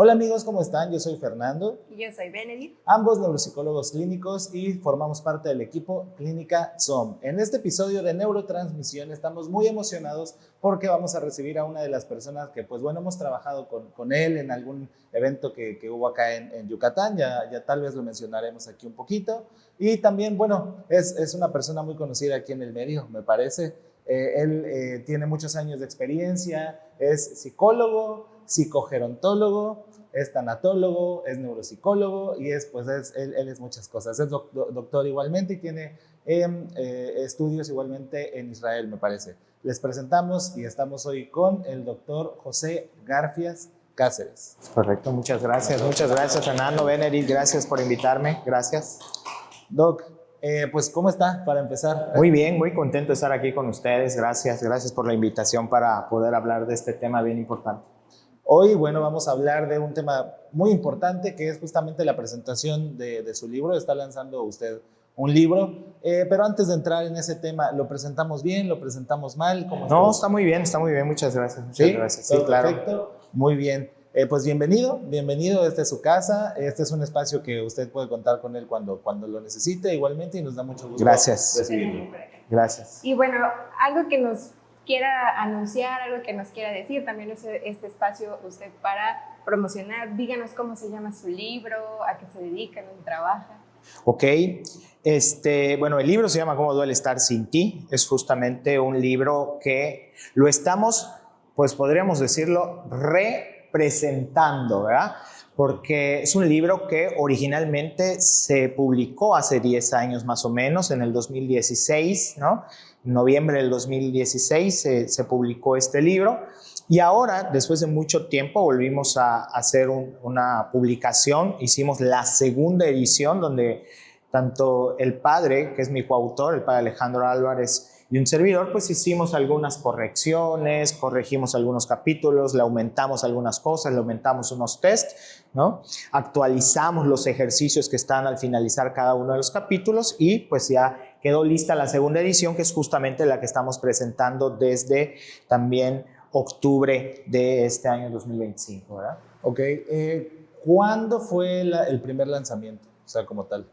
Hola amigos, ¿cómo están? Yo soy Fernando. Y yo soy Benedict. Ambos neuropsicólogos clínicos y formamos parte del equipo Clínica SOM. En este episodio de Neurotransmisión estamos muy emocionados porque vamos a recibir a una de las personas que, pues bueno, hemos trabajado con él en algún evento que hubo acá en Yucatán. Ya tal vez lo mencionaremos aquí un poquito. Y también, bueno, es una persona muy conocida aquí en el medio, me parece. Él tiene muchos años de experiencia, es psicólogo, psicogerontólogo, es tanatólogo, es neuropsicólogo y él es muchas cosas. Es doctor igualmente y tiene estudios igualmente en Israel, me parece. Les presentamos y estamos hoy con el doctor José Garfias Cáceres. Correcto, muchas gracias Fernando, Benedict, gracias por invitarme, gracias. Doc, pues ¿cómo está para empezar? Muy bien, muy contento de estar aquí con ustedes, gracias por la invitación para poder hablar de este tema bien importante. Hoy, bueno, vamos a hablar de un tema muy importante que es justamente la presentación de su libro. Está lanzando usted un libro, pero antes de entrar en ese tema, ¿lo presentamos bien? ¿Lo presentamos mal? ¿Cómo no, está muy bien, muchas gracias. ¿Sí? Gracias. Sí, claro. Perfecto, muy bien. Pues bienvenido, esta es su casa, este es un espacio que usted puede contar con él cuando lo necesite igualmente y nos da mucho gusto recibirlo. Gracias. Y bueno, algo que nos quiera anunciar, algo que nos quiera decir, también es este espacio usted para promocionar. Díganos cómo se llama su libro, a qué se dedica, dónde trabaja. Ok, bueno, el libro se llama ¿Cómo duele estar sin ti? Es justamente un libro que lo estamos, pues podríamos decirlo, representando, ¿verdad? Porque es un libro que originalmente se publicó hace 10 años más o menos, en el 2016, ¿no? En noviembre del 2016 se publicó este libro y ahora, después de mucho tiempo, volvimos a hacer una publicación, hicimos la segunda edición donde tanto el padre, que es mi coautor, el padre Alejandro Álvarez, y un servidor, pues hicimos algunas correcciones, corregimos algunos capítulos, le aumentamos algunas cosas, le aumentamos unos tests, ¿no? Actualizamos los ejercicios que están al finalizar cada uno de los capítulos y pues ya quedó lista la segunda edición, que es justamente la que estamos presentando desde también octubre de este año 2025, ¿verdad? Ok, ¿cuándo fue el primer lanzamiento? O sea, como tal.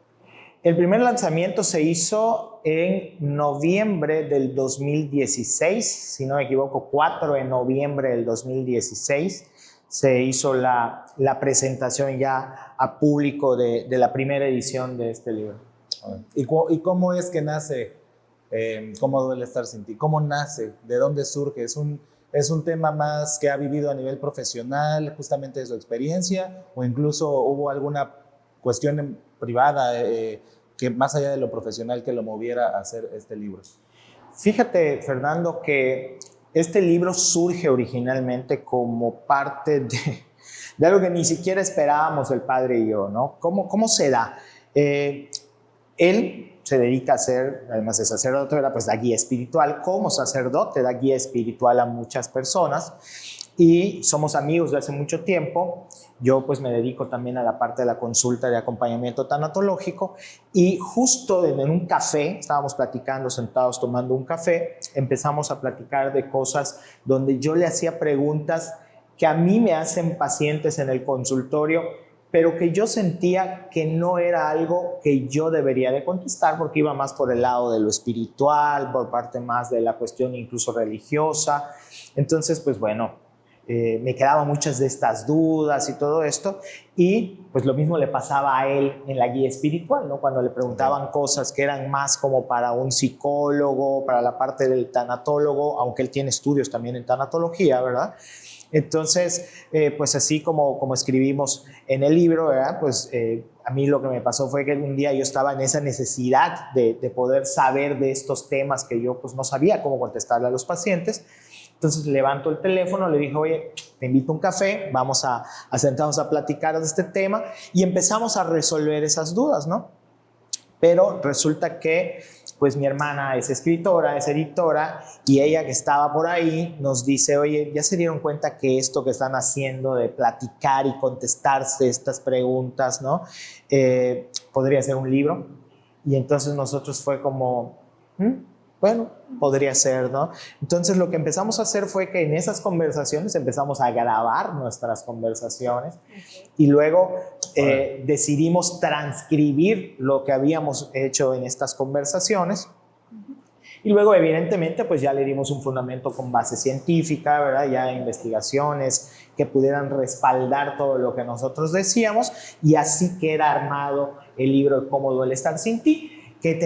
El primer lanzamiento se hizo en noviembre del 2016, si no me equivoco, 4 de noviembre del 2016 se hizo la presentación ya a público de la primera edición de este libro. ¿Y cómo es que nace Cómo duele estar sin ti? ¿Cómo nace? ¿De dónde surge? ¿Es un tema más que ha vivido a nivel profesional, justamente de su experiencia, o incluso hubo alguna cuestión privada que más allá de lo profesional que lo moviera a hacer este libro? Fíjate, Fernando, que este libro surge originalmente como parte de algo que ni siquiera esperábamos el padre y yo, ¿no? ¿Cómo se da? Él se dedica a ser, además de sacerdote, pues da guía espiritual. Como sacerdote da guía espiritual a muchas personas y somos amigos de hace mucho tiempo. Yo pues me dedico también a la parte de la consulta de acompañamiento tanatológico y justo en un café, estábamos platicando sentados tomando un café, empezamos a platicar de cosas donde yo le hacía preguntas que a mí me hacen pacientes en el consultorio, pero que yo sentía que no era algo que yo debería de contestar porque iba más por el lado de lo espiritual, por parte más de la cuestión incluso religiosa. Entonces, pues bueno, me quedaban muchas de estas dudas y todo esto, y pues lo mismo le pasaba a él en la guía espiritual, ¿no? Cuando le preguntaban cosas que eran más como para un psicólogo, para la parte del tanatólogo, aunque él tiene estudios también en tanatología, ¿verdad? Entonces, pues así como escribimos en el libro, ¿verdad? Pues a mí lo que me pasó fue que un día yo estaba en esa necesidad de poder saber de estos temas que yo pues no sabía cómo contestarle a los pacientes. Entonces levanto el teléfono, le dije, oye, te invito a un café, vamos a sentarnos a platicar de este tema y empezamos a resolver esas dudas, ¿no? Pero resulta que pues mi hermana es escritora, es editora, y ella que estaba por ahí nos dice, oye, ¿ya se dieron cuenta que esto que están haciendo de platicar y contestarse estas preguntas, ¿no? Podría ser un libro? Y entonces nosotros fue como, Bueno, podría ser, ¿no? Entonces lo que empezamos a hacer fue que en esas conversaciones empezamos a grabar nuestras conversaciones y luego decidimos transcribir lo que habíamos hecho en estas conversaciones. Y luego, evidentemente, pues ya le dimos un fundamento con base científica, ¿verdad? Ya investigaciones que pudieran respaldar todo lo que nosotros decíamos, y así queda armado el libro Cómo duele estar sin ti, que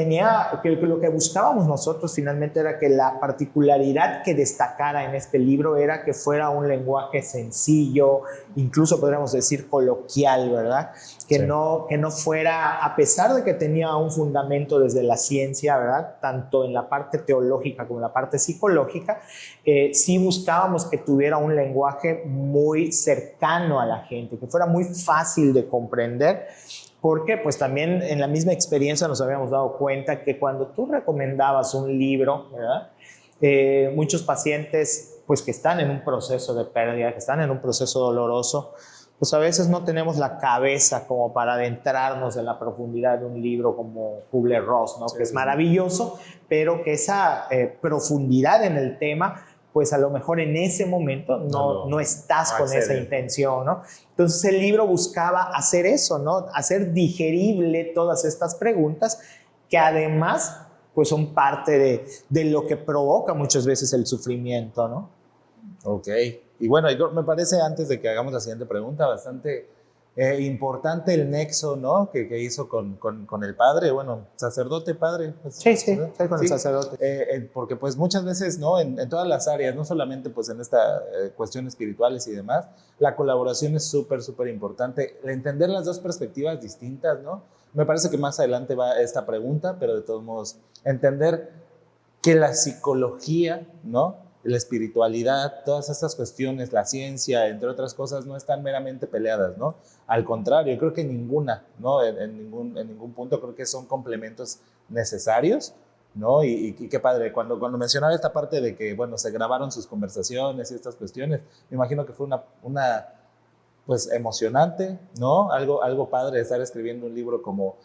lo que buscábamos nosotros finalmente era que la particularidad que destacara en este libro era que fuera un lenguaje sencillo, incluso podríamos decir coloquial, ¿verdad? Que no fuera, a pesar de que tenía un fundamento desde la ciencia, ¿verdad? Tanto en la parte teológica como en la parte psicológica, sí buscábamos que tuviera un lenguaje muy cercano a la gente, que fuera muy fácil de comprender. Porque pues también en la misma experiencia nos habíamos dado cuenta que cuando tú recomendabas un libro, ¿verdad? Muchos pacientes pues que están en un proceso de pérdida, que están en un proceso doloroso, pues a veces no tenemos la cabeza como para adentrarnos en la profundidad de un libro como Kubler-Ross, ¿no? Que es maravilloso, pero que esa profundidad en el tema, pues a lo mejor en ese momento no estás con esa intención, ¿no? Entonces el libro buscaba hacer eso, ¿no? Hacer digerible todas estas preguntas que además pues son parte de lo que provoca muchas veces el sufrimiento, ¿no? Ok. Y bueno, me parece, antes de que hagamos la siguiente pregunta, bastante importante el nexo, ¿no? Que hizo con el padre, bueno, sacerdote, padre. Pues, sí, con el sacerdote. Porque pues muchas veces, ¿no? En todas las áreas, no solamente pues en esta cuestión espirituales y demás, la colaboración es súper, súper importante. Entender las dos perspectivas distintas, ¿no? Me parece que más adelante va esta pregunta, pero de todos modos, entender que la psicología, ¿no? La espiritualidad, todas estas cuestiones, la ciencia, entre otras cosas, no están meramente peleadas, ¿no? Al contrario, creo que ninguna, ¿no? En ningún punto creo que son complementos necesarios, ¿no? Y qué padre, cuando mencionaba esta parte de que, bueno, se grabaron sus conversaciones y estas cuestiones, me imagino que fue una pues, emocionante, ¿no? Algo padre estar escribiendo un libro como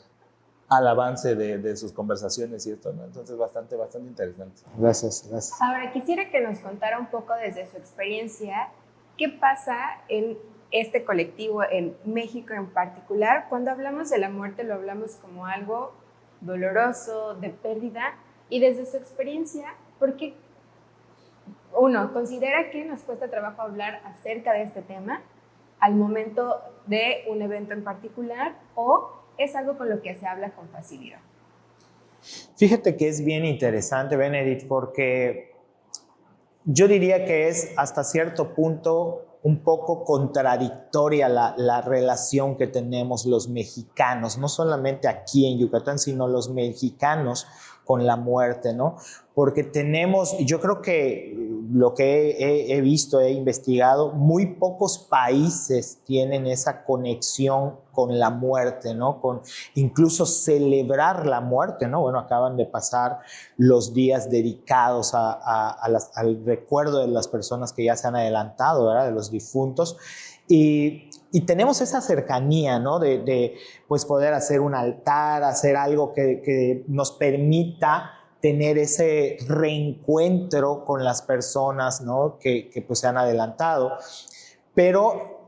al avance de sus conversaciones y esto, ¿no? Entonces, bastante interesante. Gracias. Ahora, quisiera que nos contara un poco desde su experiencia, ¿qué pasa en este colectivo, en México en particular? Cuando hablamos de la muerte, lo hablamos como algo doloroso, de pérdida, y desde su experiencia, ¿por qué uno considera que nos cuesta trabajo hablar acerca de este tema al momento de un evento en particular, o es algo con lo que se habla con facilidad? Fíjate que es bien interesante, Benedict, porque yo diría que es hasta cierto punto un poco contradictoria la relación que tenemos los mexicanos, no solamente aquí en Yucatán, sino los mexicanos con la muerte, ¿no? Porque tenemos, yo creo que lo que he visto, he investigado, muy pocos países tienen esa conexión con la muerte, ¿no? Con incluso celebrar la muerte, ¿no? Bueno, acaban de pasar los días dedicados al recuerdo de las personas que ya se han adelantado, ¿verdad? De los difuntos. Y tenemos esa cercanía, ¿no? De pues poder hacer un altar, hacer algo que nos permita tener ese reencuentro con las personas, ¿no? que pues se han adelantado. Pero,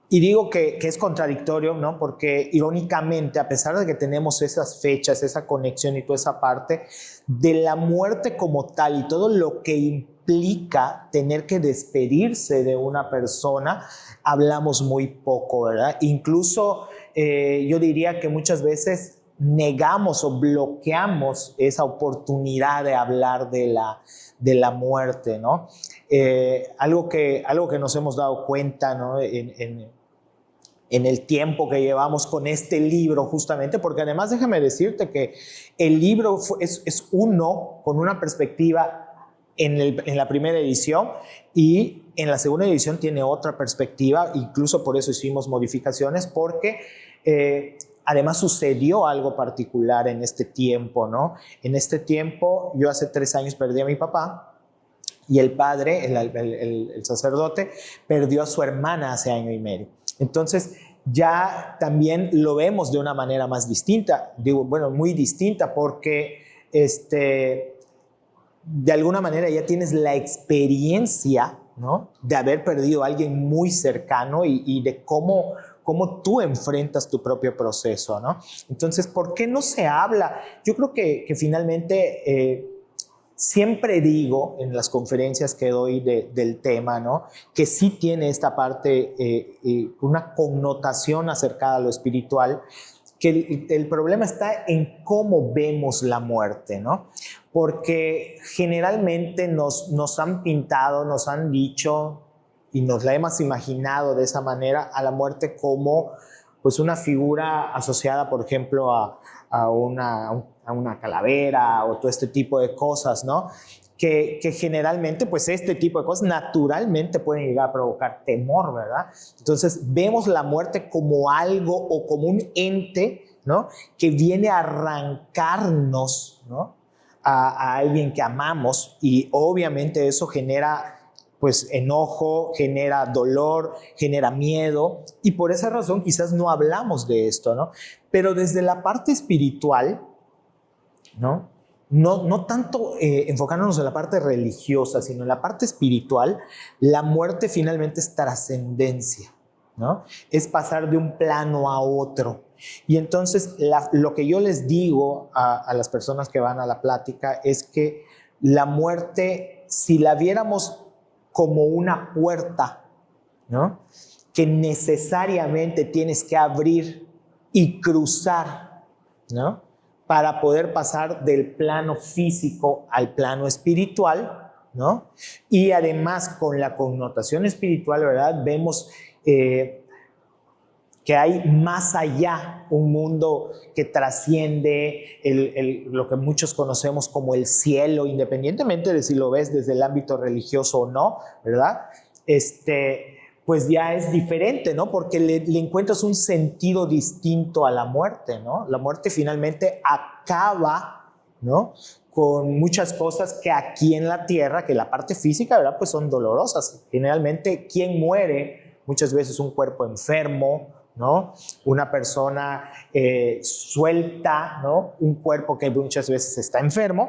y digo que es contradictorio, ¿no? Porque irónicamente, a pesar de que tenemos esas fechas, esa conexión y toda esa parte, de la muerte como tal y todo lo que implica tener que despedirse de una persona, hablamos muy poco, ¿verdad? Incluso yo diría que muchas veces negamos o bloqueamos esa oportunidad de hablar de la muerte, ¿no? Algo que nos hemos dado cuenta, ¿no? En el tiempo que llevamos con este libro, justamente, porque además déjame decirte que el libro es uno con una perspectiva en la primera edición, y en la segunda edición tiene otra perspectiva, incluso por eso hicimos modificaciones, porque además sucedió algo particular en este tiempo, ¿no? En este tiempo, yo hace 3 años perdí a mi papá, y el padre, el sacerdote, perdió a su hermana hace 1 año y medio. Entonces, ya también lo vemos de una manera más distinta, digo, bueno, muy distinta, porque de alguna manera ya tienes la experiencia, ¿no?, de haber perdido a alguien muy cercano y de cómo tú enfrentas tu propio proceso, ¿no? Entonces, ¿por qué no se habla? Yo creo que finalmente siempre digo en las conferencias que doy del tema, ¿no?, que sí tiene esta parte, una connotación acercada a lo espiritual, que el problema está en cómo vemos la muerte, ¿no? Porque generalmente nos han pintado, nos han dicho y nos la hemos imaginado de esa manera a la muerte como pues una figura asociada, por ejemplo, a una calavera o todo este tipo de cosas, ¿no? Que generalmente, pues este tipo de cosas naturalmente pueden llegar a provocar temor, ¿verdad? Entonces vemos la muerte como algo o como un ente, ¿no?, que viene a arrancarnos, ¿no?, a alguien que amamos, y obviamente eso genera pues enojo, genera dolor, genera miedo, y por esa razón quizás no hablamos de esto, ¿no? Pero desde la parte espiritual, no tanto enfocándonos en la parte religiosa, sino en la parte espiritual, la muerte finalmente es trascendencia, ¿no? Es pasar de un plano a otro. Y entonces lo que yo les digo a las personas que van a la plática es que la muerte, si la viéramos como una puerta, ¿no?, que necesariamente tienes que abrir y cruzar, ¿no?, para poder pasar del plano físico al plano espiritual, ¿no? Y además con la connotación espiritual, ¿verdad?, vemos que hay más allá, un mundo que trasciende lo que muchos conocemos como el cielo, independientemente de si lo ves desde el ámbito religioso o no, ¿verdad? Pues ya es diferente, ¿no? Porque le encuentras un sentido distinto a la muerte, ¿no? La muerte finalmente acaba, ¿no?, con muchas cosas que aquí en la tierra, que la parte física, ¿verdad?, pues son dolorosas. Generalmente, ¿quién muere? Muchas veces un cuerpo enfermo, ¿no? Una persona suelta, ¿no?, un cuerpo que muchas veces está enfermo,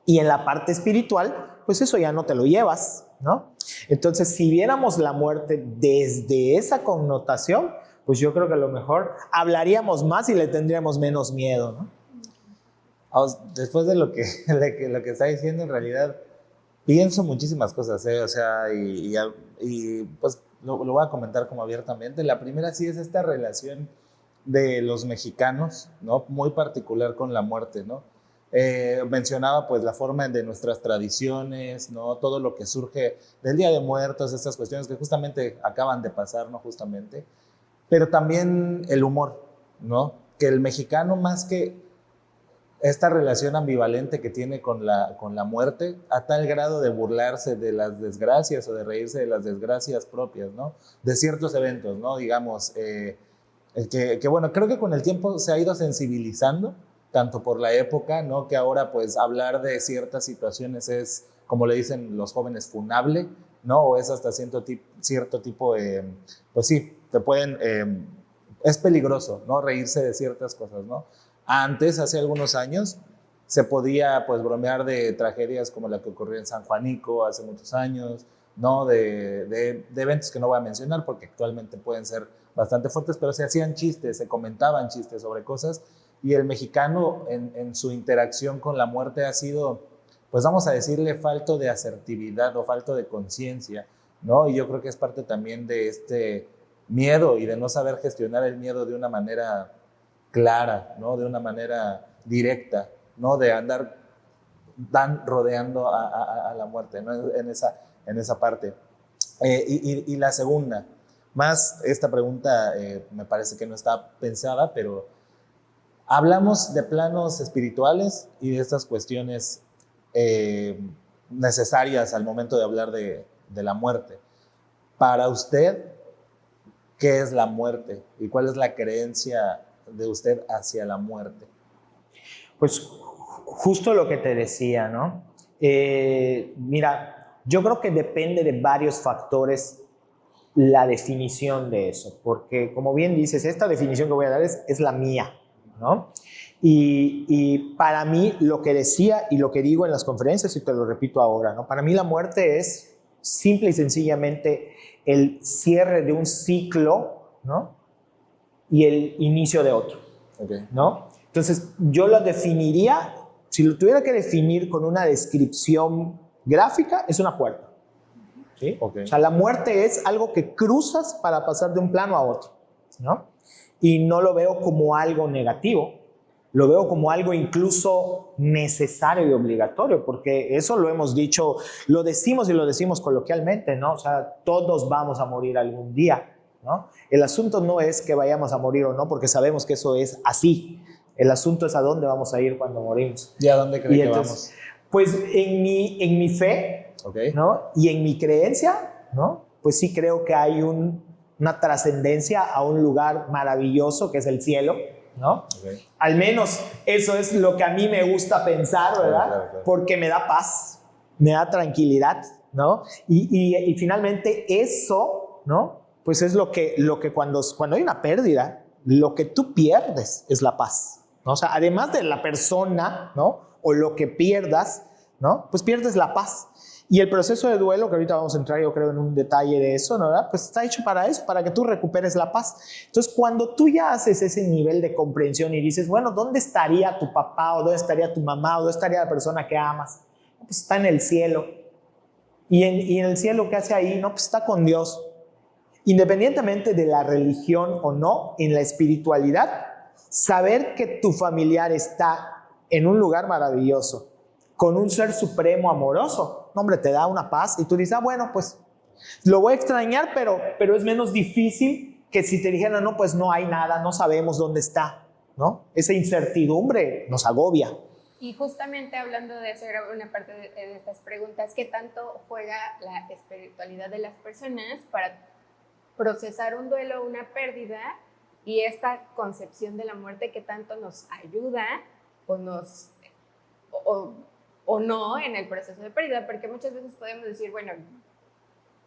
y en la parte espiritual, pues eso ya no te lo llevas, ¿no? Entonces, si viéramos la muerte desde esa connotación, pues yo creo que a lo mejor hablaríamos más y le tendríamos menos miedo, ¿no? Después de lo que está diciendo, en realidad pienso muchísimas cosas, ¿eh? O sea, y pues lo voy a comentar como abiertamente. La primera sí es esta relación de los mexicanos, ¿no?, muy particular con la muerte, ¿no? Mencionaba pues la forma de nuestras tradiciones, ¿no?, todo lo que surge del Día de Muertos, estas cuestiones que justamente acaban de pasar, ¿no?, justamente, pero también el humor, ¿no?, que el mexicano, más que esta relación ambivalente que tiene con la muerte, a tal grado de burlarse de las desgracias o de reírse de las desgracias propias, ¿no?, de ciertos eventos, ¿no?, digamos, que bueno, creo que con el tiempo se ha ido sensibilizando, tanto por la época, ¿no?, que ahora pues hablar de ciertas situaciones es, como le dicen los jóvenes, funable, ¿no?, o es hasta cierto tipo, pues sí, es peligroso, ¿no?, reírse de ciertas cosas, ¿no? Antes, hace algunos años, se podía pues bromear de tragedias como la que ocurrió en San Juanico hace muchos años, ¿no?, de eventos que no voy a mencionar porque actualmente pueden ser bastante fuertes, pero se hacían chistes, se comentaban chistes sobre cosas, y el mexicano en su interacción con la muerte ha sido, pues vamos a decirle, falto de asertividad o falto de conciencia, ¿no? Y yo creo que es parte también de este miedo y de no saber gestionar el miedo de una manera clara, ¿no?, de una manera directa, ¿no?, de andar rodeando a la muerte, ¿no?, en esa parte. Y la segunda, más esta pregunta me parece que no está pensada, pero hablamos de planos espirituales y de estas cuestiones necesarias al momento de hablar de la muerte. Para usted, ¿qué es la muerte? ¿Y cuál es la creencia de usted hacia la muerte? Pues justo lo que te decía, ¿no? Mira, yo creo que depende de varios factores la definición de eso, porque como bien dices, esta definición que voy a dar es la mía, ¿no? Y para mí lo que decía y lo que digo en las conferencias, y te lo repito ahora, ¿no? Para mí la muerte es simple y sencillamente el cierre de un ciclo, ¿no? Y el inicio de otro, Okay. ¿no? Entonces yo lo definiría, si lo tuviera que definir con una descripción gráfica, es una puerta. ¿Sí? Okay. O sea, la muerte es algo que cruzas para pasar de un plano a otro, ¿no? Y no lo veo como algo negativo, lo veo como algo incluso necesario y obligatorio, porque eso lo hemos dicho, lo decimos y lo decimos coloquialmente, ¿no? O sea, todos vamos a morir algún día, ¿no? El asunto no es que vayamos a morir o no, porque sabemos que eso es así. El asunto es a dónde vamos a ir cuando morimos. ¿Y a dónde cree que entonces, pues en mi fe, Okay. ¿no? Y en mi creencia, ¿no? Pues sí creo que hay una trascendencia a un lugar maravilloso que es el cielo, ¿no? Okay. Al menos eso es lo que a mí me gusta pensar, ¿verdad? Claro. Porque me da paz, me da tranquilidad, ¿no? Y finalmente eso, ¿no? Pues es lo que cuando hay una pérdida, lo que tú pierdes es la paz, ¿no? O sea, además de la persona, ¿no? O lo que pierdas, ¿no? Pues pierdes la paz. Y el proceso de duelo, que ahorita vamos a entrar yo creo en un detalle de eso, ¿no? ¿Verdad? Pues está hecho para eso, para que tú recuperes la paz. Entonces, cuando tú ya haces ese nivel de comprensión y dices, bueno, ¿dónde estaría tu papá o dónde estaría tu mamá o dónde estaría la persona que amas? Pues está en el cielo. Y en el cielo, ¿qué hace ahí? No, pues está con Dios. Independientemente de la religión o no, en la espiritualidad, saber que tu familiar está en un lugar maravilloso, con un ser supremo amoroso, hombre, te da una paz y tú dices, bueno, pues lo voy a extrañar, pero es menos difícil que si te dijeran, no, pues no hay nada, no sabemos dónde está, ¿no? Esa incertidumbre nos agobia. Y justamente hablando de eso, era una parte de estas preguntas, ¿qué tanto juega la espiritualidad de las personas para procesar un duelo, una pérdida, y esta concepción de la muerte, qué tanto nos ayuda o no en el proceso de pérdida? Porque muchas veces podemos decir, bueno,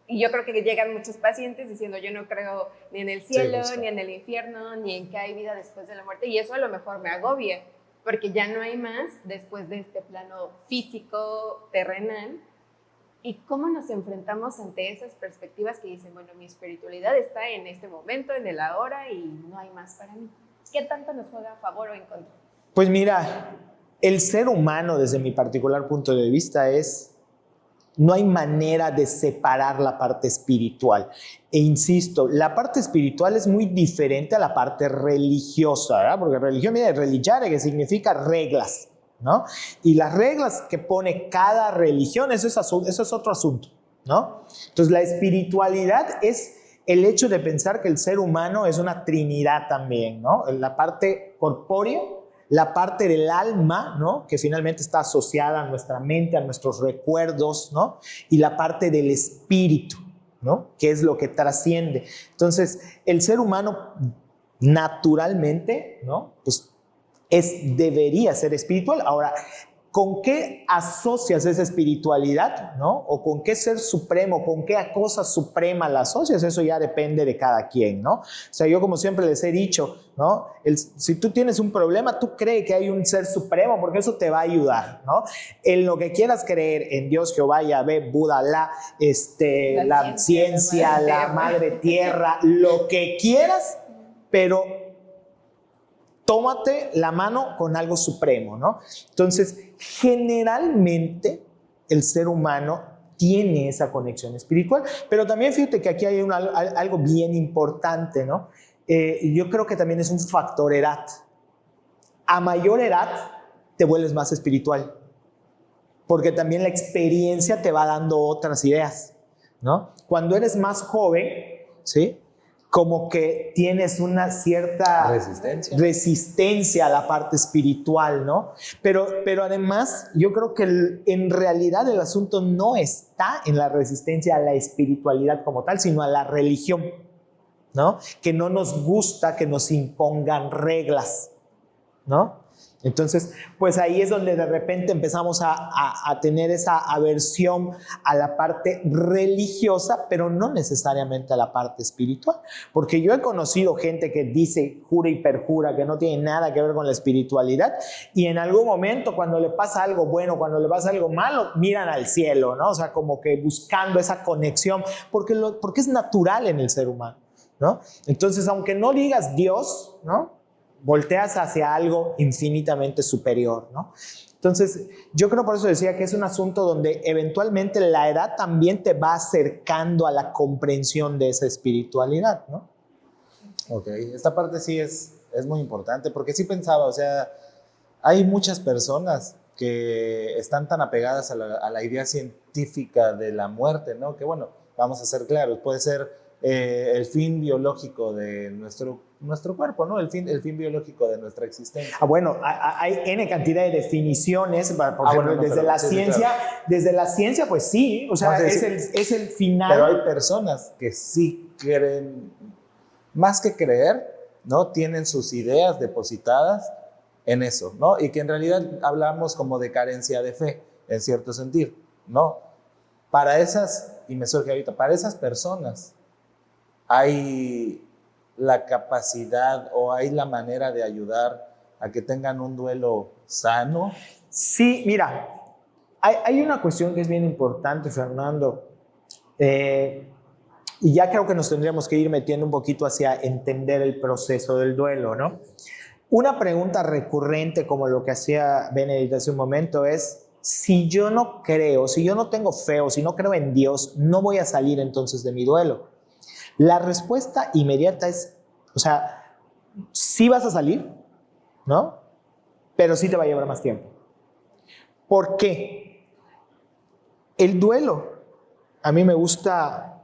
y yo creo que llegan muchos pacientes diciendo, yo no creo ni en el cielo, Sí, ni en el infierno, ni en que hay vida después de la muerte, y eso a lo mejor me agobia, porque ya no hay más después de este plano físico, terrenal. ¿Y cómo nos enfrentamos ante esas perspectivas que dicen, bueno, mi espiritualidad está en este momento, en el ahora, y no hay más para mí? ¿Qué tanto nos juega a favor o en contra? Pues mira, el ser humano, desde mi particular punto de vista, no hay manera de separar la parte espiritual. E insisto, la parte espiritual es muy diferente a la parte religiosa, ¿verdad? Porque religión viene de religare, que significa reglas, ¿no? Y las reglas que pone cada religión, eso es otro asunto, ¿no? Entonces, la espiritualidad es el hecho de pensar que el ser humano es una trinidad también, ¿no? La parte corpórea, la parte del alma, ¿no? Que finalmente está asociada a nuestra mente, a nuestros recuerdos, ¿no? Y la parte del espíritu, ¿no? Que es lo que trasciende. Entonces, el ser humano naturalmente, ¿no? Pues debería ser espiritual. Ahora, ¿con qué asocias esa espiritualidad, ¿no? O con qué ser supremo, con qué cosa suprema la asocias, eso ya depende de cada quien, ¿no? O sea, yo como siempre les he dicho, ¿no? Si tú tienes un problema, tú crees que hay un ser supremo, porque eso te va a ayudar, ¿no? En lo que quieras creer, en Dios, Jehová, Yahvé, Buda, la ciencia, la madre tierra, lo que quieras, pero tómate la mano con algo supremo, ¿no? Entonces, generalmente el ser humano tiene esa conexión espiritual, pero también fíjate que aquí hay algo bien importante, ¿no? Yo creo que también es un factor edad. A mayor edad te vuelves más espiritual, porque también la experiencia te va dando otras ideas, ¿no? Cuando eres más joven, ¿sí? Como que tienes una cierta resistencia a la parte espiritual, ¿no? Pero además, yo creo que en realidad el asunto no está en la resistencia a la espiritualidad como tal, sino a la religión, ¿no? Que no nos gusta que nos impongan reglas, ¿no? Entonces, pues ahí es donde de repente empezamos a tener esa aversión a la parte religiosa, pero no necesariamente a la parte espiritual. Porque yo he conocido gente que dice, jura y perjura, que no tiene nada que ver con la espiritualidad, y en algún momento cuando le pasa algo bueno, cuando le pasa algo malo, miran al cielo, ¿no? O sea, como que buscando esa conexión, porque es natural en el ser humano, ¿no? Entonces, aunque no digas Dios, ¿no?, volteas hacia algo infinitamente superior, ¿no? Entonces, yo creo, por eso decía que es un asunto donde eventualmente la edad también te va acercando a la comprensión de esa espiritualidad, ¿no? Ok, esta parte sí es muy importante, porque sí pensaba, o sea, hay muchas personas que están tan apegadas a la idea científica de la muerte, ¿no? Que bueno, vamos a ser claros, puede ser el fin biológico de nuestro cuerpo, ¿no? El fin biológico de nuestra existencia. Bueno, hay N cantidad de definiciones, por ejemplo, bueno, desde la ciencia, claro. Desde la ciencia, pues sí, o sea, es el final. Pero hay personas que sí creen, más que creer, ¿no? Tienen sus ideas depositadas en eso, ¿no? Y que en realidad hablamos como de carencia de fe, en cierto sentido, ¿no? Para esas, y me surge ahorita, para esas personas hay la capacidad o hay la manera de ayudar a que tengan un duelo sano. Sí, mira, hay una cuestión que es bien importante, Fernando, y ya creo que nos tendríamos que ir metiendo un poquito hacia entender el proceso del duelo, ¿no? Una pregunta recurrente, como lo que hacía Benedict hace un momento, es: si yo no creo, si yo no tengo fe o si no creo en Dios, ¿no voy a salir entonces de mi duelo? La respuesta inmediata es, o sea, sí vas a salir, ¿no? Pero sí te va a llevar más tiempo. ¿Por qué? El duelo, a mí me gusta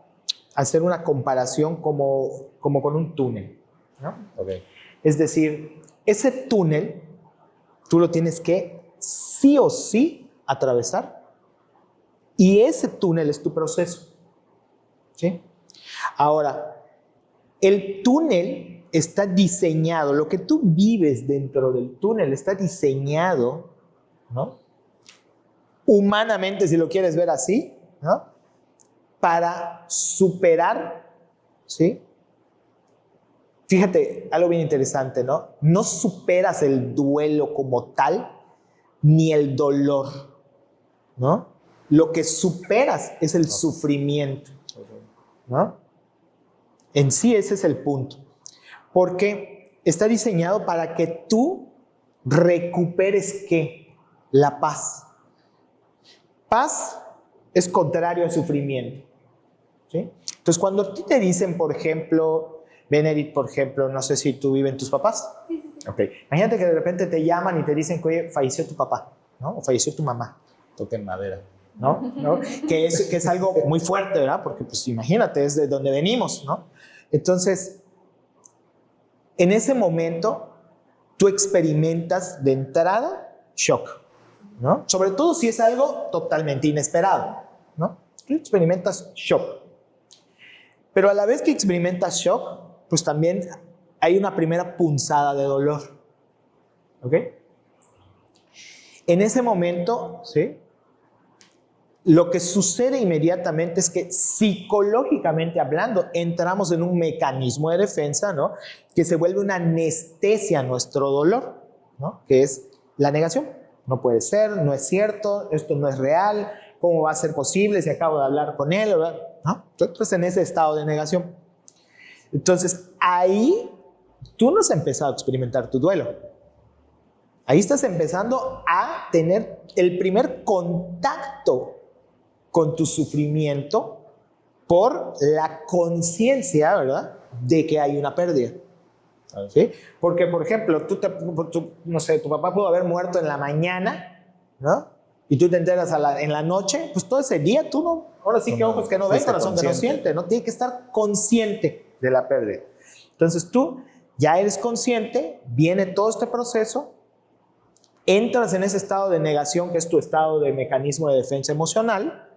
hacer una comparación como con un túnel, ¿no? Okay. Es decir, ese túnel tú lo tienes que sí o sí atravesar, y ese túnel es tu proceso, ¿sí? Ahora, el túnel está diseñado, lo que tú vives dentro del túnel está diseñado, ¿no?, humanamente, si lo quieres ver así, ¿no?, para superar, ¿sí? Fíjate, algo bien interesante, ¿no? No superas el duelo como tal, ni el dolor, ¿no? Lo que superas es el sufrimiento, ¿no? En sí ese es el punto, porque está diseñado para que tú recuperes, ¿qué? La paz. Paz es contrario al sufrimiento, ¿sí? Entonces, cuando a ti te dicen, por ejemplo, Benedict, por ejemplo, no sé si tú viven tus papás. Sí. Okay. Imagínate que de repente te llaman y te dicen que, oye, falleció tu papá, ¿no? O falleció tu mamá. Toquen madera. ¿No? Que es algo muy fuerte, ¿verdad? Porque, pues, imagínate, es de donde venimos, ¿no? Entonces, en ese momento, tú experimentas de entrada shock, ¿no? Sobre todo si es algo totalmente inesperado, ¿no? Tú experimentas shock. Pero a la vez que experimentas shock, pues también hay una primera punzada de dolor, ¿ok? En ese momento, ¿sí?, lo que sucede inmediatamente es que psicológicamente hablando entramos en un mecanismo de defensa, ¿no?, que se vuelve una anestesia a nuestro dolor, ¿no?, que es la negación. No puede ser, no es cierto, esto no es real, ¿cómo va a ser posible si acabo de hablar con él? ¿No? Entonces, en ese estado de negación. Entonces, ahí tú no has empezado a experimentar tu duelo. Ahí estás empezando a tener el primer contacto con tu sufrimiento por la conciencia, ¿verdad?, de que hay una pérdida. ¿Sí? Porque, por ejemplo, no sé, tu papá pudo haber muerto en la mañana, ¿no? Y tú te enteras en la noche, pues todo ese día tú no, ahora sí que ojos que no ven, corazón que no siente, ¿no? Tiene que estar consciente de la pérdida. Entonces tú ya eres consciente, viene todo este proceso, entras en ese estado de negación, que es tu estado de mecanismo de defensa emocional,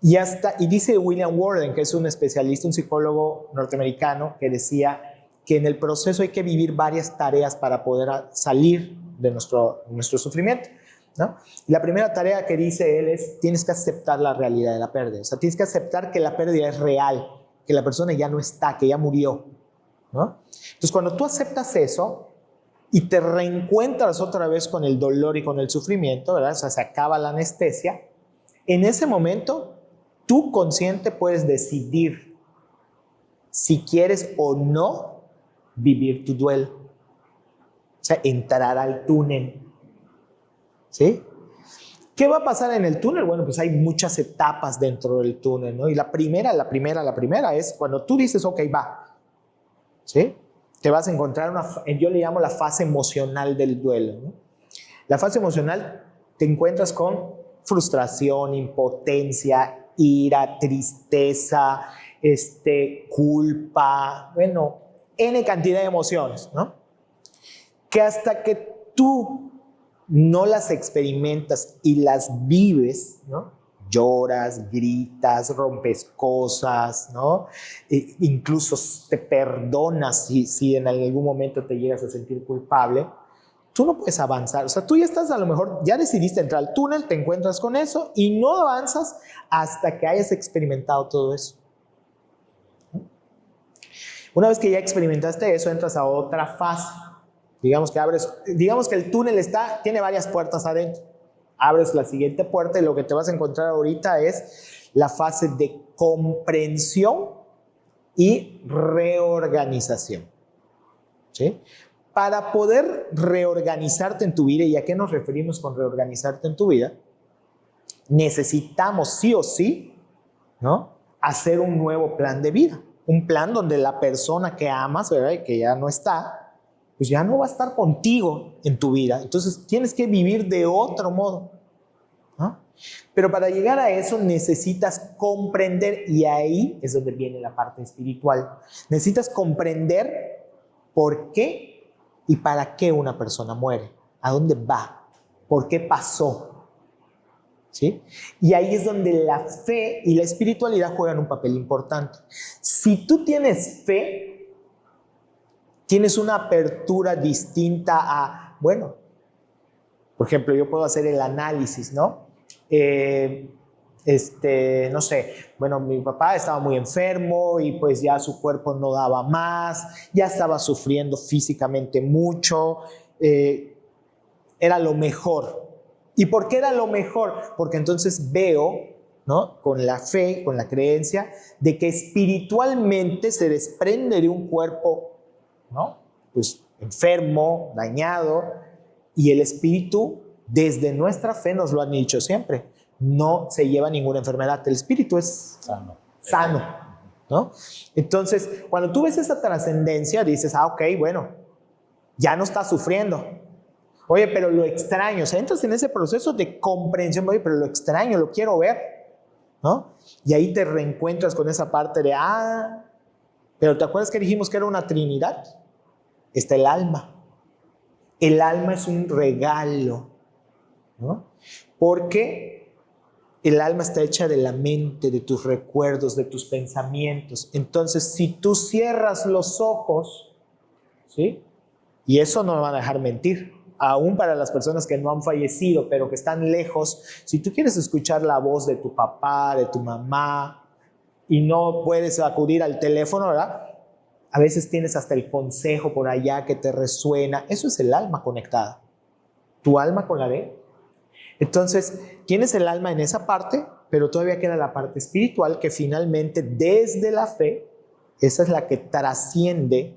y dice William Worden, que es un especialista, un psicólogo norteamericano, que decía que en el proceso hay que vivir varias tareas para poder salir de nuestro sufrimiento, ¿no? Y la primera tarea que dice él es, tienes que aceptar la realidad de la pérdida. O sea, tienes que aceptar que la pérdida es real, que la persona ya no está, que ya murió, ¿no? Entonces, cuando tú aceptas eso y te reencuentras otra vez con el dolor y con el sufrimiento, ¿verdad? O sea, se acaba la anestesia. En ese momento, tú consciente puedes decidir si quieres o no vivir tu duelo. O sea, entrar al túnel. ¿Sí? ¿Qué va a pasar en el túnel? Bueno, pues hay muchas etapas dentro del túnel, ¿no? Y la primera es cuando tú dices, ok, va. ¿Sí? Te vas a encontrar yo le llamo la fase emocional del duelo, ¿no? La fase emocional te encuentras con frustración, impotencia, ira, tristeza, culpa, bueno, N cantidad de emociones, ¿no? Que hasta que tú no las experimentas y las vives, ¿no? Lloras, gritas, rompes cosas, ¿no? Incluso te perdonas si en algún momento te llegas a sentir culpable. Tú no puedes avanzar. O sea, tú ya estás, a lo mejor, ya decidiste entrar al túnel, te encuentras con eso y no avanzas hasta que hayas experimentado todo eso. Una vez que ya experimentaste eso, entras a otra fase. Digamos que el túnel tiene varias puertas adentro. Abres la siguiente puerta y lo que te vas a encontrar ahorita es la fase de comprensión y reorganización. ¿Sí? Para poder reorganizarte en tu vida, ¿y a qué nos referimos con reorganizarte en tu vida? Necesitamos sí o sí, ¿no? Hacer un nuevo plan de vida. Un plan donde la persona que amas, ¿verdad? Y que ya no está, pues ya no va a estar contigo en tu vida. Entonces tienes que vivir de otro modo, ¿no? Pero para llegar a eso necesitas comprender, y ahí es donde viene la parte espiritual. Necesitas comprender por qué y para qué una persona muere, a dónde va, por qué pasó, ¿sí? Y ahí es donde la fe y la espiritualidad juegan un papel importante. Si tú tienes fe, tienes una apertura distinta a, bueno, por ejemplo, yo puedo hacer el análisis, ¿no? No sé, bueno, mi papá estaba muy enfermo y pues ya su cuerpo no daba más, ya estaba sufriendo físicamente mucho, era lo mejor. ¿Y por qué era lo mejor? Porque entonces veo, ¿no? Con la fe, con la creencia, de que espiritualmente se desprende de un cuerpo, ¿no? Pues enfermo, dañado, y el espíritu, desde nuestra fe nos lo han dicho siempre, no se lleva ninguna enfermedad, el espíritu es sano, ¿no? Entonces, cuando tú ves esa trascendencia, dices, ok, bueno, ya no está sufriendo. Oye, pero lo extraño, o sea, entras en ese proceso de comprensión, oye, pero lo extraño, lo quiero ver, ¿no? Y ahí te reencuentras con esa parte de, pero ¿te acuerdas que dijimos que era una trinidad? Está el alma. El alma es un regalo, ¿no? Porque el alma está hecha de la mente, de tus recuerdos, de tus pensamientos. Entonces, si tú cierras los ojos, ¿sí? Y eso no me van a dejar mentir, aún para las personas que no han fallecido, pero que están lejos, si tú quieres escuchar la voz de tu papá, de tu mamá, y no puedes acudir al teléfono, ¿verdad? A veces tienes hasta el consejo por allá que te resuena. Eso es el alma conectada. Tu alma con la de él. Entonces, tienes el alma en esa parte, pero todavía queda la parte espiritual que finalmente, desde la fe, esa es la que trasciende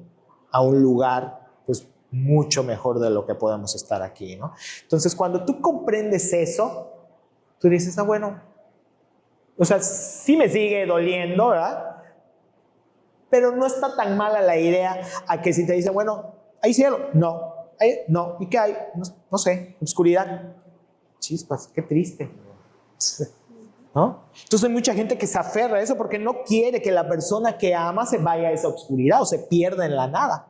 a un lugar, pues, mucho mejor de lo que podemos estar aquí, ¿no? Entonces, cuando tú comprendes eso, tú dices, bueno, o sea, sí me sigue doliendo, ¿verdad? Pero no está tan mala la idea a que si te dicen, bueno, ¿hay cielo? No. No. ¿Y qué hay? No sé, oscuridad. Chispas, qué triste, ¿no? Entonces hay mucha gente que se aferra a eso porque no quiere que la persona que ama se vaya a esa oscuridad o se pierda en la nada.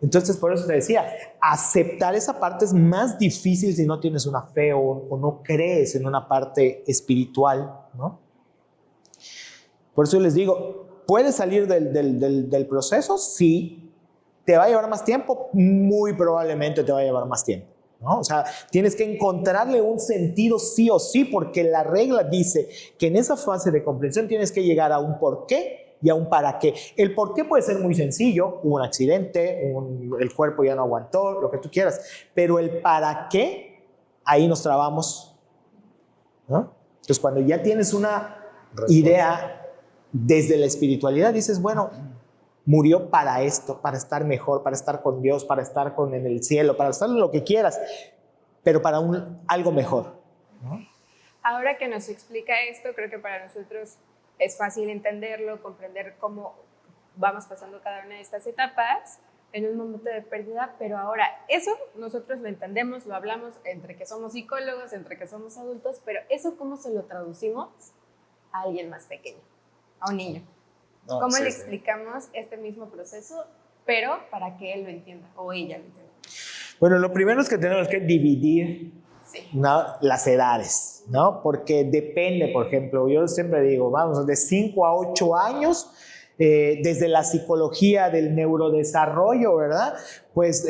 Entonces por eso te decía, aceptar esa parte es más difícil si no tienes una fe o no crees en una parte espiritual, ¿no? Por eso les digo, ¿puedes salir del proceso? Sí. ¿Te va a llevar más tiempo? Muy probablemente te va a llevar más tiempo. ¿no? O sea, tienes que encontrarle un sentido sí o sí, porque la regla dice que en esa fase de comprensión tienes que llegar a un por qué y a un para qué. El por qué puede ser muy sencillo, hubo un accidente, el cuerpo ya no aguantó, lo que tú quieras, pero el para qué, ahí nos trabamos, ¿no? Entonces, cuando ya tienes una idea desde la espiritualidad, dices, bueno, murió para esto, para estar mejor, para estar con Dios, para estar en el cielo, para estar en lo que quieras, pero para algo mejor, ¿no? Ahora que nos explica esto, creo que para nosotros es fácil entenderlo, comprender cómo vamos pasando cada una de estas etapas en un momento de pérdida, pero ahora eso nosotros lo entendemos, lo hablamos entre que somos psicólogos, entre que somos adultos, pero eso ¿cómo se lo traducimos a alguien más pequeño, a un niño? No, ¿Cómo sí, le sí. explicamos este mismo proceso, pero para que él lo entienda o ella lo entienda? Bueno, lo primero es que tenemos que dividir, Sí. ¿no?, las edades, ¿no? Porque depende, por ejemplo, yo siempre digo, vamos, de 5 a 8 años, desde la psicología del neurodesarrollo, ¿verdad? Pues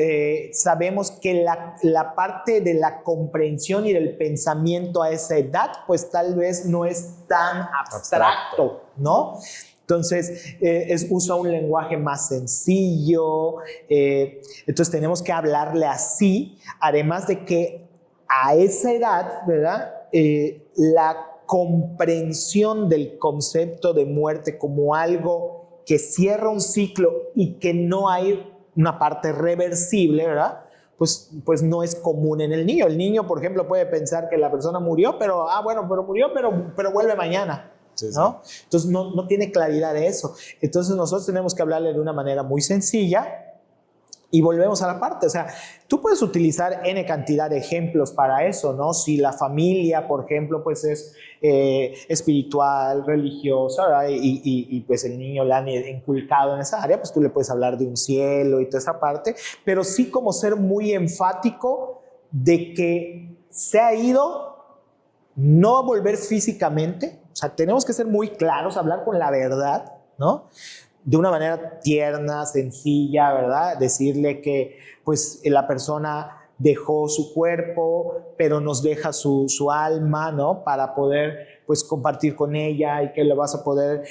sabemos que la parte de la comprensión y del pensamiento a esa edad, pues tal vez no es tan abstracto, ¿no? Entonces, usa un lenguaje más sencillo, entonces tenemos que hablarle así, además de que a esa edad, ¿verdad? La comprensión del concepto de muerte como algo que cierra un ciclo y que no hay una parte reversible, ¿verdad? Pues no es común en el niño. El niño, por ejemplo, puede pensar que la persona murió, pero murió, pero vuelve mañana. Sí, sí. ¿No? Entonces no tiene claridad de eso. Entonces nosotros tenemos que hablarle de una manera muy sencilla y volvemos a la parte. O sea, tú puedes utilizar N cantidad de ejemplos para eso, ¿no? Si la familia, por ejemplo, pues es espiritual, religiosa, ¿verdad? Y pues el niño le han inculcado en esa área, pues tú le puedes hablar de un cielo y toda esa parte, pero sí como ser muy enfático de que se ha ido, no a volver físicamente. O sea, tenemos que ser muy claros, hablar con la verdad, ¿no? De una manera tierna, sencilla, ¿verdad? Decirle que pues la persona dejó su cuerpo, pero nos deja su alma, ¿no? Para poder pues compartir con ella y que lo vas a poder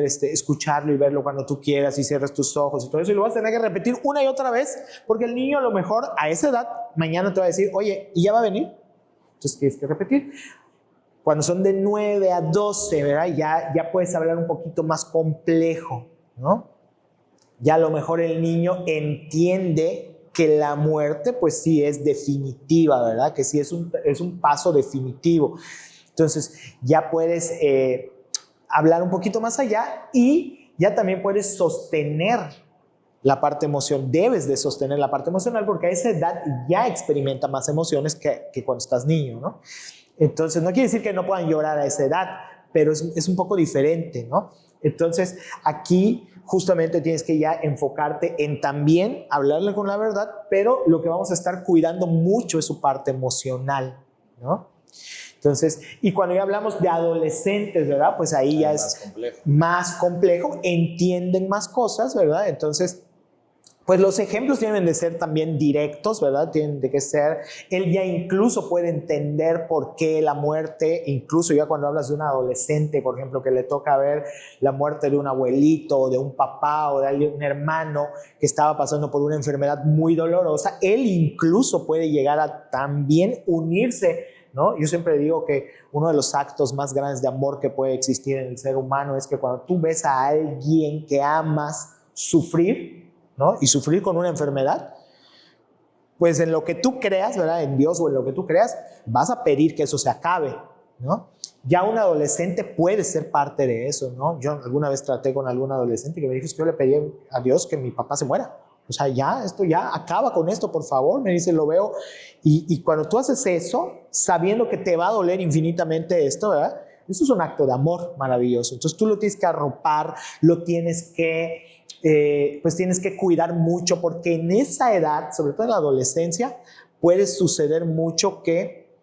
escucharlo y verlo cuando tú quieras y cierres tus ojos y todo eso, y lo vas a tener que repetir una y otra vez, porque el niño a lo mejor a esa edad mañana te va a decir, oye, ¿y ya va a venir? Entonces tienes que repetir. Cuando son de 9 a 12, ¿verdad? Ya puedes hablar un poquito más complejo, ¿no? Ya a lo mejor el niño entiende que la muerte, pues sí es definitiva, ¿verdad? Que sí es un paso definitivo. Entonces, ya puedes hablar un poquito más allá y ya también puedes sostener la parte emocional. Debes de sostener la parte emocional porque a esa edad ya experimenta más emociones que cuando estás niño, ¿no? Entonces, no quiere decir que no puedan llorar a esa edad, pero es un poco diferente, ¿no? Entonces, aquí justamente tienes que ya enfocarte en también hablarle con la verdad, pero lo que vamos a estar cuidando mucho es su parte emocional, ¿no? Entonces, y cuando ya hablamos de adolescentes, ¿verdad? Pues ahí ya es más complejo, entienden más cosas, ¿verdad? Entonces, pues los ejemplos tienen de ser también directos, ¿verdad? Tienen de que ser, él ya incluso puede entender por qué la muerte, incluso ya cuando hablas de un adolescente, por ejemplo, que le toca ver la muerte de un abuelito, o de un papá, o de un hermano que estaba pasando por una enfermedad muy dolorosa, él incluso puede llegar a también unirse, ¿no? Yo siempre digo que uno de los actos más grandes de amor que puede existir en el ser humano es que cuando tú ves a alguien que amas sufrir, ¿no? Y sufrir con una enfermedad, pues en lo que tú creas, ¿verdad? En Dios o en lo que tú creas, vas a pedir que eso se acabe, ¿no? Ya un adolescente puede ser parte de eso, ¿no? Yo alguna vez traté con algún adolescente que me dijo que yo le pedí a Dios que mi papá se muera. O sea, esto ya acaba con esto, por favor. Me dice, lo veo. Y cuando tú haces eso, sabiendo que te va a doler infinitamente esto, ¿verdad? Eso es un acto de amor maravilloso. Entonces tú lo tienes que arropar, lo tienes que... pues tienes que cuidar mucho, porque en esa edad, sobre todo en la adolescencia, puede suceder mucho que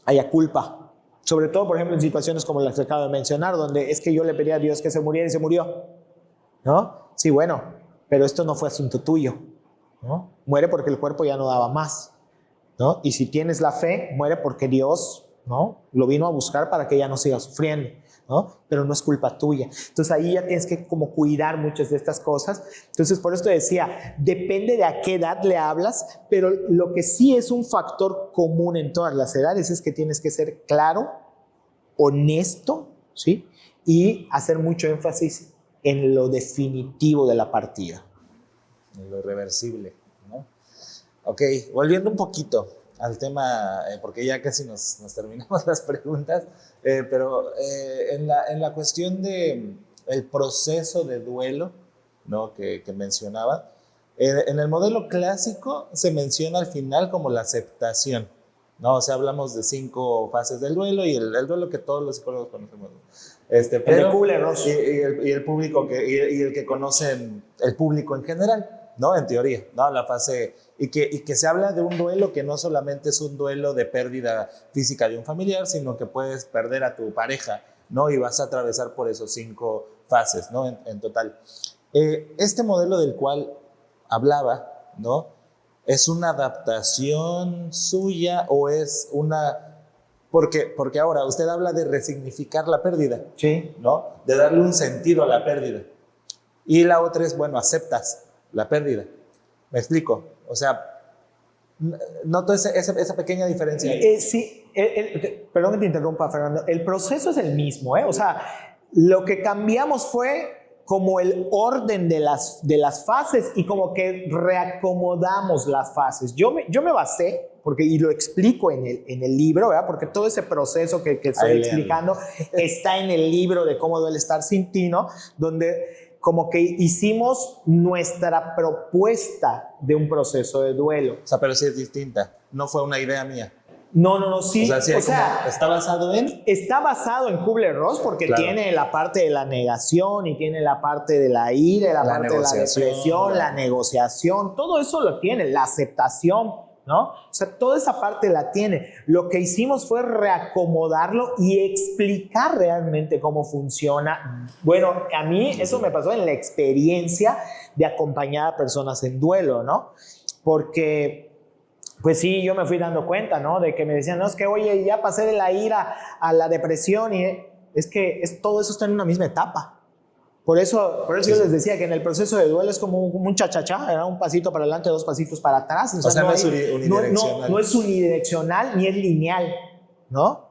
haya culpa. Sobre todo, por ejemplo, en situaciones como las que acabo de mencionar, donde es que yo le pedí a Dios que se muriera y se murió, ¿no? Sí, bueno, pero esto no fue asunto tuyo, ¿no? Muere porque el cuerpo ya no daba más. ¿no? Y si tienes la fe, muere porque Dios, ¿no?, lo vino a buscar para que ella no siga sufriendo, ¿no? Pero no es culpa tuya. Entonces ahí ya tienes que como cuidar muchas de estas cosas. Entonces por eso te decía, depende de a qué edad le hablas, pero lo que sí es un factor común en todas las edades es que tienes que ser claro, honesto, ¿sí? Y hacer mucho énfasis en lo definitivo de la partida. En lo irreversible, ¿no? Ok, volviendo un poquito al tema, porque ya casi nos terminamos las preguntas, pero en la cuestión de el proceso de duelo, ¿no?, que mencionaba, en el modelo clásico se menciona al final como la aceptación, ¿no? O sea, hablamos de 5 fases del duelo y el duelo que todos los psicólogos conocemos. Pero, de Kubler-Ross. y el público y el que conocen el público en general, ¿no? En teoría, ¿no? La fase, y que se habla de un duelo que no solamente es un duelo de pérdida física de un familiar, sino que puedes perder a tu pareja, ¿no? Y vas a atravesar por esos 5 fases, ¿no? En total. Este modelo del cual hablaba, ¿no?, ¿es una adaptación suya o es una...? Porque ahora usted habla de resignificar la pérdida, Sí. ¿no? De darle un sentido a la pérdida. Y la otra es, bueno, aceptas la pérdida. ¿Me explico? O sea, noto esa pequeña diferencia ahí. Sí, perdón que te interrumpa, Fernando. El proceso es el mismo, ¿eh? O sea, lo que cambiamos fue como el orden de las fases y como que reacomodamos las fases. Yo me basé, y lo explico en el libro, ¿verdad? Porque todo ese proceso que estoy explicando está en el libro de Cómo duele estar sin ti, ¿no? Donde como que hicimos nuestra propuesta de un proceso de duelo. O sea, pero sí es distinta. No fue una idea mía. No, sí. O sea, ¿está basado en? Está basado en Kubler-Ross porque claro, tiene la parte de la negación y tiene la parte de la ira, la parte de la depresión, la negociación, todo eso lo tiene, la aceptación, ¿no? O sea, toda esa parte la tiene. Lo que hicimos fue reacomodarlo y explicar realmente cómo funciona. Bueno, a mí eso me pasó en la experiencia de acompañar a personas en duelo, ¿no? Porque... pues sí, yo me fui dando cuenta, ¿no? De que me decían, no, es que, oye, ya pasé de la ira a la depresión y es que todo eso está en una misma etapa. Por eso yo les decía que en el proceso de duelo es como un cha-cha-cha, era un pasito para adelante, 2 pasitos para atrás. O sea, no es unidireccional. No es unidireccional ni es lineal, ¿no?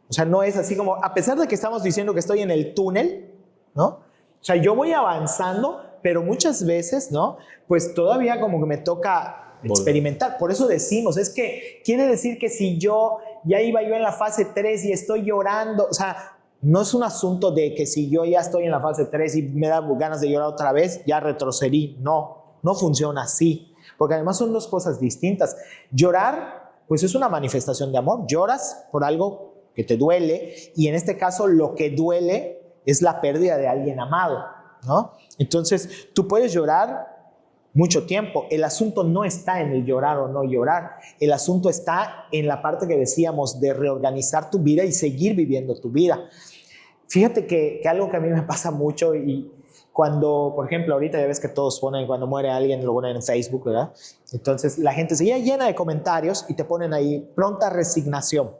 O sea, no es así como, a pesar de que estamos diciendo que estoy en el túnel, ¿no? O sea, yo voy avanzando, pero muchas veces, ¿no? Pues todavía como que me toca experimentar. Por eso decimos, es que quiere decir que si ya iba yo en la fase 3 y estoy llorando, o sea, no es un asunto de que si yo ya estoy en la fase 3 y me da ganas de llorar otra vez, ya retrocedí. No funciona así, porque además son 2 cosas distintas. Llorar, pues es una manifestación de amor. Lloras por algo que te duele y en este caso lo que duele es la pérdida de alguien amado, ¿no? Entonces, tú puedes llorar mucho tiempo. El asunto no está en el llorar o no llorar. El asunto está en la parte que decíamos de reorganizar tu vida y seguir viviendo tu vida. Fíjate que algo que a mí me pasa mucho y cuando, por ejemplo, ahorita ya ves que todos ponen, cuando muere alguien, lo ponen en Facebook, ¿verdad? Entonces la gente se llena de comentarios y te ponen ahí pronta resignación.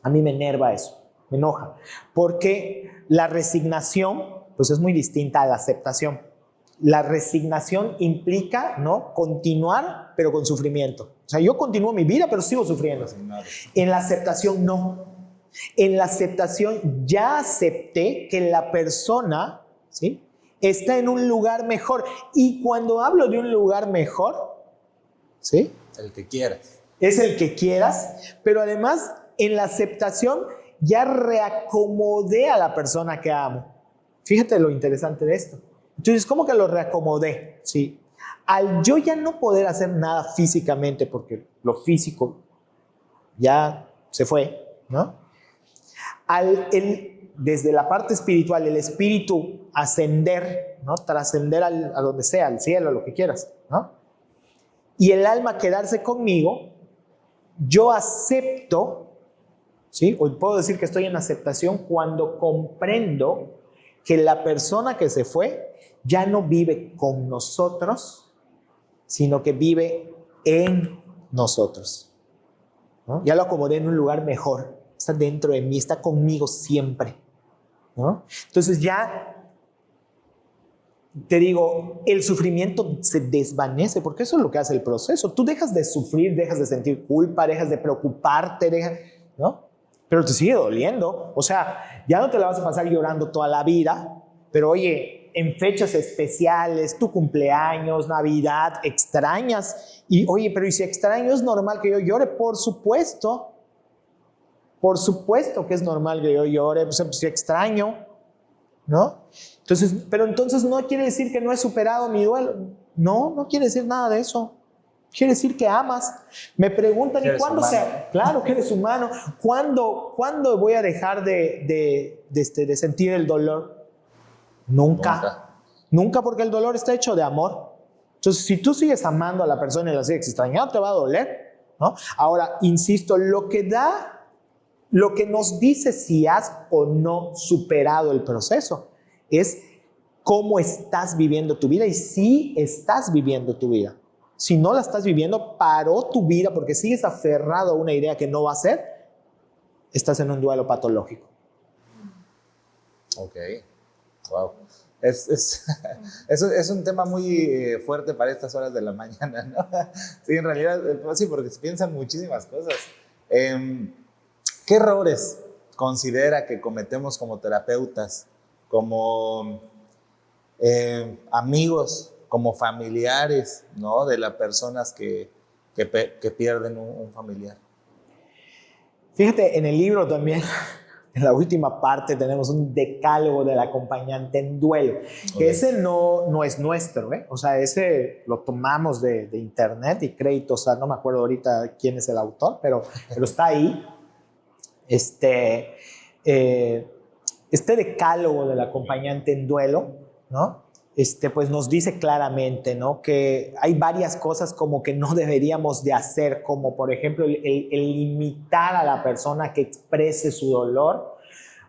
A mí me enerva eso, me enoja. Porque la resignación, pues es muy distinta a la aceptación. La resignación implica, ¿no?, continuar, pero con sufrimiento. O sea, yo continúo mi vida, pero sigo sufriendo. En la aceptación, no. En la aceptación ya acepté que la persona, ¿sí?, está en un lugar mejor. Y cuando hablo de un lugar mejor, ¿sí?, el que quieras. Es el que quieras, pero además en la aceptación ya reacomodé a la persona que amo. Fíjate lo interesante de esto. Entonces, ¿cómo que lo reacomodé? Sí. Al yo ya no poder hacer nada físicamente, porque lo físico ya se fue, ¿no? Desde la parte espiritual, el espíritu ascender, ¿no? Trascender a donde sea, al cielo, lo que quieras, ¿no? Y el alma quedarse conmigo, yo acepto, ¿sí? O puedo decir que estoy en aceptación cuando comprendo que la persona que se fue ya no vive con nosotros, sino que vive en nosotros, ¿no? Ya lo acomodé en un lugar mejor, está dentro de mí, está conmigo siempre, ¿no? Entonces ya te digo, el sufrimiento se desvanece, porque eso es lo que hace el proceso. Tú dejas de sufrir, dejas de sentir culpa, dejas de preocuparte, ¿no? Pero te sigue doliendo. O sea, ya no te la vas a pasar llorando toda la vida, pero oye, en fechas especiales, tu cumpleaños, Navidad, extrañas. Y oye, pero ¿y si extraño es normal que yo llore? Por supuesto que es normal que yo llore, pues si extraño, ¿no? Entonces, pero entonces no quiere decir que no he superado mi duelo. No, no quiere decir nada de eso. Quiere decir que amas. Me preguntan, ¿y cuándo sea? Claro que eres humano. ¿Cuándo voy a dejar de sentir el dolor? Nunca, porque el dolor está hecho de amor. Entonces, si tú sigues amando a la persona y la sigues extrañando, te va a doler, ¿no? Ahora, insisto, lo que nos dice si has o no superado el proceso es cómo estás viviendo tu vida y si estás viviendo tu vida. Si no la estás viviendo, paró tu vida porque sigues aferrado a una idea que no va a ser, estás en un duelo patológico. Ok, wow. Es un tema muy fuerte para estas horas de la mañana, ¿no? Sí, en realidad, sí, porque se piensan muchísimas cosas. ¿Qué errores considera que cometemos como terapeutas, como amigos, como familiares, ¿no? De las personas que pierden un familiar? Fíjate, en el libro también, en la última parte, tenemos un decálogo del acompañante en duelo. Okay. Que ese no es nuestro, ¿eh? O sea, ese lo tomamos de internet y crédito, o sea, no me acuerdo ahorita quién es el autor, pero está ahí. Este decálogo del acompañante en duelo, ¿no? Pues nos dice claramente, ¿no? Que hay varias cosas como que no deberíamos de hacer, como por ejemplo el limitar a la persona que exprese su dolor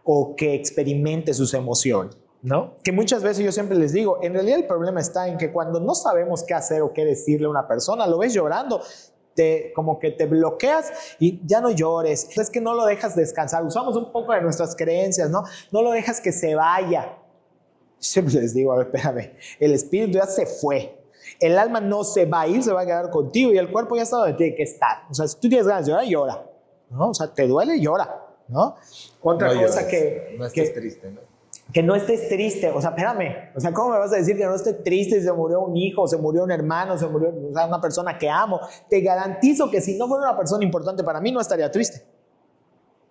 o que experimente sus emociones, ¿no? Que muchas veces yo siempre les digo, en realidad el problema está en que cuando no sabemos qué hacer o qué decirle a una persona, lo ves llorando, como que te bloqueas y ya no llores. Es que no lo dejas descansar. Usamos un poco de nuestras creencias, ¿no? No lo dejas que se vaya. Siempre les digo, a ver, espérame, el espíritu ya se fue. El alma no se va a ir, se va a quedar contigo y el cuerpo ya está donde tiene que estar. O sea, si tú tienes ganas de llorar, llora, ¿no? O sea, te duele, llora, ¿no? Otra cosa llores, que... no estés triste, ¿no? Que no estés triste, o sea, espérame, o sea, ¿cómo me vas a decir que no estés triste si se murió un hijo, se murió un hermano, se murió, o sea, una persona que amo? Te garantizo que si no fuera una persona importante para mí, no estaría triste,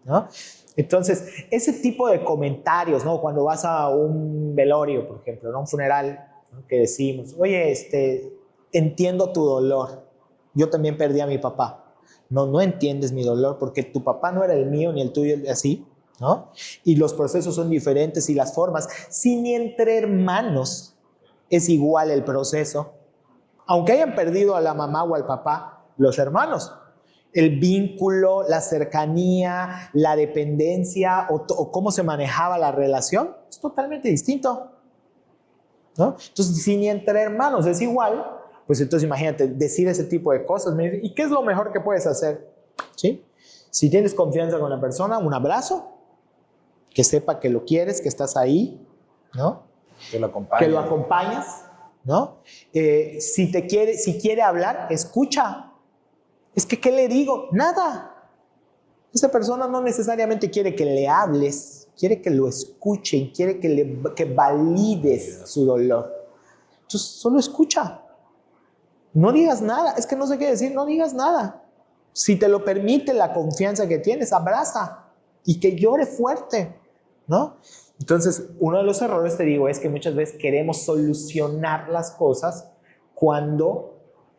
¿no? Entonces, ese tipo de comentarios, ¿no? Cuando vas a un velorio, por ejemplo, ¿no? Un funeral, ¿no? Que decimos, oye, entiendo tu dolor, yo también perdí a mi papá. No entiendes mi dolor porque tu papá no era el mío ni el tuyo, así, ¿no? Y los procesos son diferentes y las formas. Si ni entre hermanos es igual el proceso, aunque hayan perdido a la mamá o al papá, los hermanos, el vínculo, la cercanía, la dependencia o cómo se manejaba la relación es totalmente distinto, ¿no? Entonces, si ni entre hermanos es igual, pues entonces imagínate decir ese tipo de cosas. ¿Y qué es lo mejor que puedes hacer? ¿Sí? Si tienes confianza con la persona, un abrazo, que sepa que lo quieres, que estás ahí, ¿no? Que lo acompañas, ¿no? Si quiere hablar, escucha. Es que, ¿qué le digo? Nada. Esa persona no necesariamente quiere que le hables, quiere que lo escuche y quiere que valides su dolor. Entonces, solo escucha. No digas nada. Es que no sé qué decir, no digas nada. Si te lo permite la confianza que tienes, abraza y que llore fuerte, ¿no? Entonces, uno de los errores, te digo, es que muchas veces queremos solucionar las cosas cuando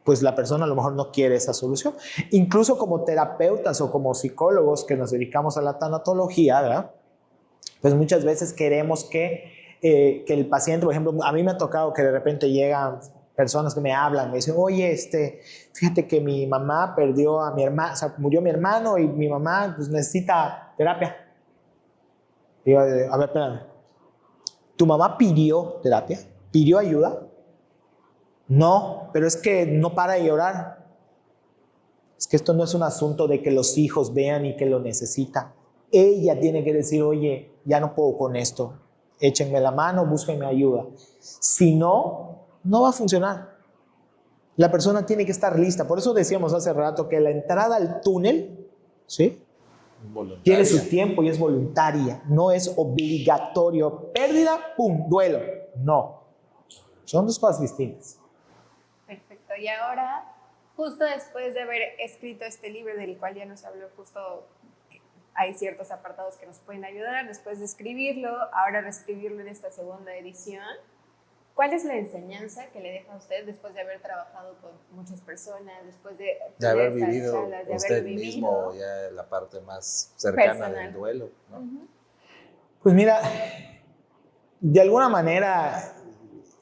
pues la persona a lo mejor no quiere esa solución. Incluso como terapeutas o como psicólogos que nos dedicamos a la tanatología, ¿verdad? Pues muchas veces queremos que el paciente, por ejemplo, a mí me ha tocado que de repente llegan personas que me hablan, me dicen, oye, fíjate que mi mamá perdió a mi hermano, o sea, murió mi hermano y mi mamá pues necesita terapia. Digo, a ver, espérame, ¿tu mamá pidió terapia? ¿Pidió ayuda? No, pero es que no para de llorar. que esto no es un asunto de que los hijos vean y que lo necesita. Ella tiene que decir, oye, ya no puedo con esto, échenme la mano, búsquenme ayuda. Si no, no va a funcionar. La persona tiene que estar lista. Por eso decíamos hace rato que la entrada al túnel, ¿sí?, tiene su tiempo y es voluntaria, no es obligatorio. Pérdida, pum, duelo. No, son dos cosas distintas. Perfecto. Y ahora, justo después de haber escrito este libro del cual ya nos habló, justo hay ciertos apartados que nos pueden ayudar, después de escribirlo, ahora reescribirlo en esta segunda edición, ¿cuál es la enseñanza que le deja a usted después de haber trabajado con muchas personas, después de haber estas vivido charlas, de usted haber vivido mismo ya la parte más cercana personal del duelo, ¿no? Pues mira, de alguna manera